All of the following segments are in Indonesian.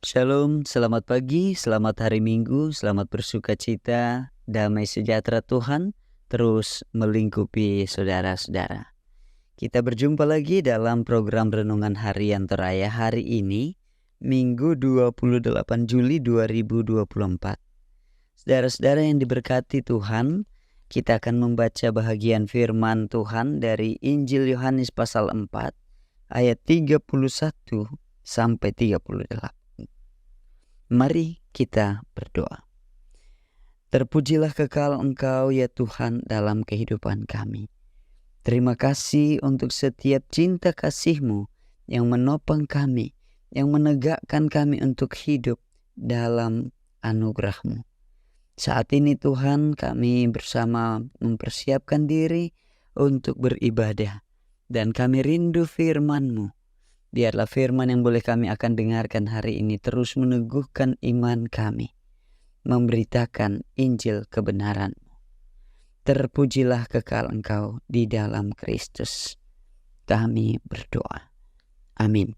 Shalom, selamat pagi, selamat hari Minggu, selamat bersuka cita, damai sejahtera Tuhan terus melingkupi saudara-saudara. Kita berjumpa lagi dalam program Renungan Harian Toraya hari ini, Minggu 28 Juli 2024. Saudara-saudara yang diberkati Tuhan, kita akan membaca bahagian firman Tuhan dari Injil Yohanes pasal 4, ayat 31 sampai 38. Mari kita berdoa. Terpujilah kekal Engkau ya Tuhan dalam kehidupan kami. Terima kasih untuk setiap cinta kasih-Mu yang menopang kami, yang menegakkan kami untuk hidup dalam anugerah-Mu. Saat ini Tuhan, kami bersama mempersiapkan diri untuk beribadah, dan kami rindu firman-Mu. Biarlah firman yang boleh kami akan dengarkan hari ini terus meneguhkan iman kami, memberitakan Injil kebenaran. Terpujilah kekal Engkau di dalam Kristus. Kami berdoa. Amin.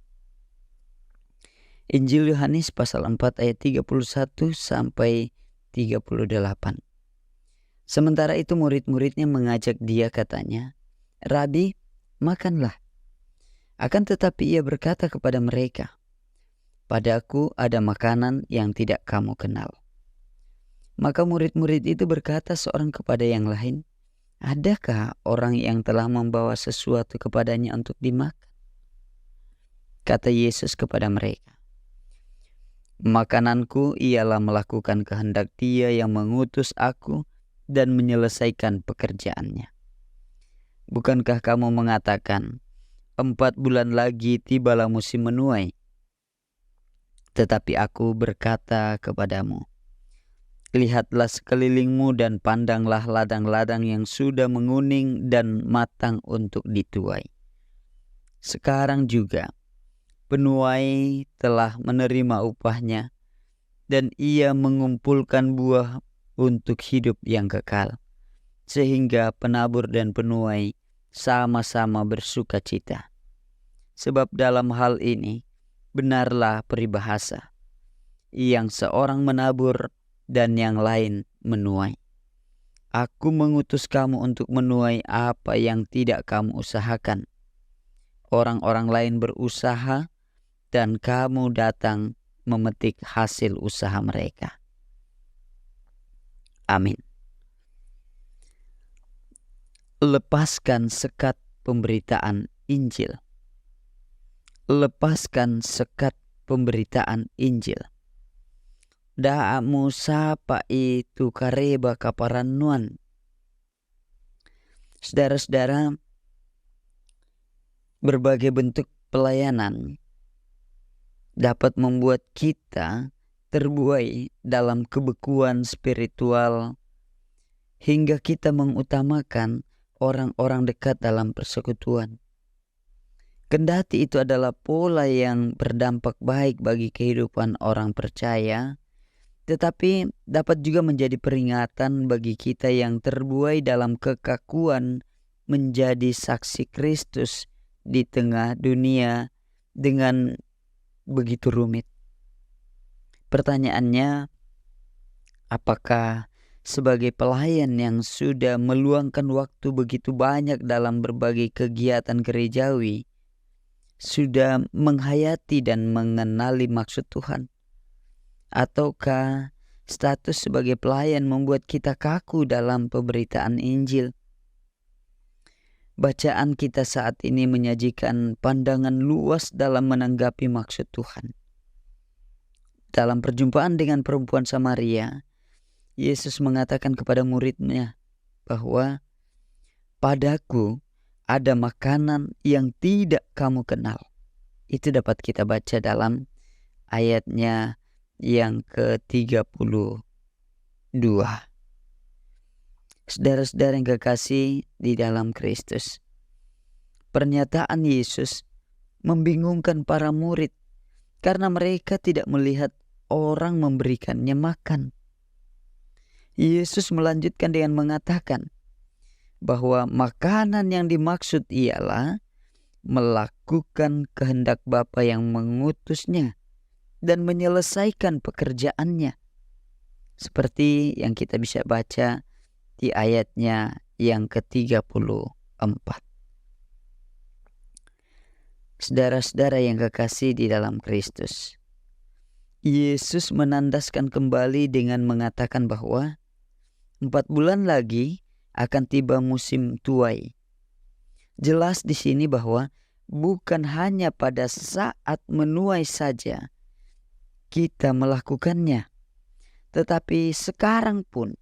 Injil Yohanes pasal 4 ayat 31 sampai 38. Sementara itu murid-muridnya mengajak dia, katanya, "Rabi, makanlah." Akan tetapi ia berkata kepada mereka, "Padaku ada makanan yang tidak kamu kenal." Maka murid-murid itu berkata seorang kepada yang lain, "Adakah orang yang telah membawa sesuatu kepadanya untuk dimakan?" Kata Yesus kepada mereka, "Makananku ialah melakukan kehendak Dia yang mengutus aku dan menyelesaikan pekerjaannya. Bukankah kamu mengatakan, 4 bulan lagi tibalah musim menuai? Tetapi aku berkata kepadamu, lihatlah sekelilingmu dan pandanglah ladang-ladang yang sudah menguning dan matang untuk dituai. Sekarang juga penuai telah menerima upahnya, dan ia mengumpulkan buah untuk hidup yang kekal, sehingga penabur dan penuai sama-sama bersuka cita. Sebab dalam hal ini benarlah peribahasa, yang seorang menabur dan yang lain menuai. Aku mengutus kamu untuk menuai apa yang tidak kamu usahakan. Orang-orang lain berusaha dan kamu datang memetik hasil usaha mereka." Amin. Lepaskan sekat pemberitaan Injil. Lepaskan sekat pemberitaan Injil. Da'amu sapa itu kareba kaparannuan. Saudara-saudara, berbagai bentuk pelayanan dapat membuat kita terbuai dalam kebekuan spiritual hingga kita mengutamakan orang-orang dekat dalam persekutuan. Kendati itu adalah pola yang berdampak baik bagi kehidupan orang percaya, tetapi dapat juga menjadi peringatan bagi kita yang terbuai dalam kekakuan menjadi saksi Kristus di tengah dunia dengan begitu rumit. Pertanyaannya, apakah sebagai pelayan yang sudah meluangkan waktu begitu banyak dalam berbagai kegiatan gerejawi, sudah menghayati dan mengenali maksud Tuhan? Ataukah status sebagai pelayan membuat kita kaku dalam pemberitaan Injil? Bacaan kita saat ini menyajikan pandangan luas dalam menanggapi maksud Tuhan. Dalam perjumpaan dengan perempuan Samaria, Yesus mengatakan kepada muridnya bahwa padaku ada makanan yang tidak kamu kenal. Itu dapat kita baca dalam ayatnya yang ke-32. Saudara-saudara yang kekasih di dalam Kristus, pernyataan Yesus membingungkan para murid karena mereka tidak melihat orang memberikannya makan. Yesus melanjutkan dengan mengatakan bahwa makanan yang dimaksud ialah melakukan kehendak Bapa yang mengutusnya dan menyelesaikan pekerjaannya. Seperti yang kita bisa baca di ayatnya yang ke-34. Saudara-saudara yang kekasih di dalam Kristus, Yesus menandaskan kembali dengan mengatakan bahwa 4 bulan lagi akan tiba musim tuai. Jelas di sini bahwa bukan hanya pada saat menuai saja kita melakukannya, tetapi sekarang pun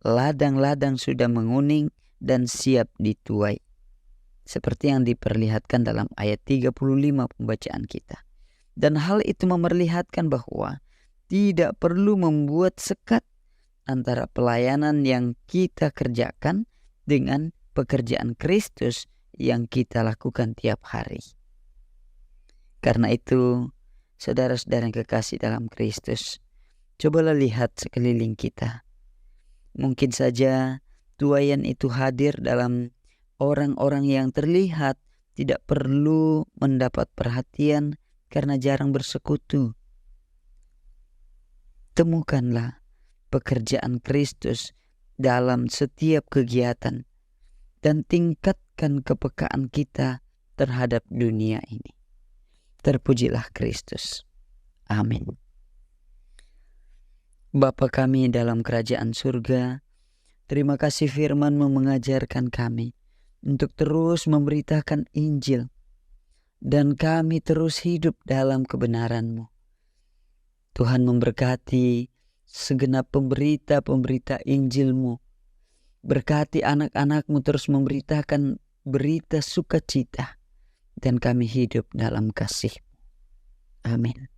ladang-ladang sudah menguning dan siap dituai. Seperti yang diperlihatkan dalam ayat 35 pembacaan kita. Dan hal itu memperlihatkan bahwa tidak perlu membuat sekat antara pelayanan yang kita kerjakan dengan pekerjaan Kristus yang kita lakukan tiap hari. Karena itu, saudara-saudara yang kekasih dalam Kristus, cobalah lihat sekeliling kita. Mungkin saja tuaian itu hadir dalam orang-orang yang terlihat tidak perlu mendapat perhatian karena jarang bersekutu. Temukanlah pekerjaan Kristus dalam setiap kegiatan dan tingkatkan kepekaan kita terhadap dunia ini. Terpujilah Kristus. Amin. Bapa kami dalam kerajaan surga, terima kasih firman-Mu mengajarkan kami untuk terus memberitakan Injil, dan kami terus hidup dalam kebenaran-Mu. Tuhan memberkati segenap pemberita-pemberita Injil-Mu. Berkati anak-anak-Mu terus memberitakan berita sukacita, dan kami hidup dalam kasih. Amin.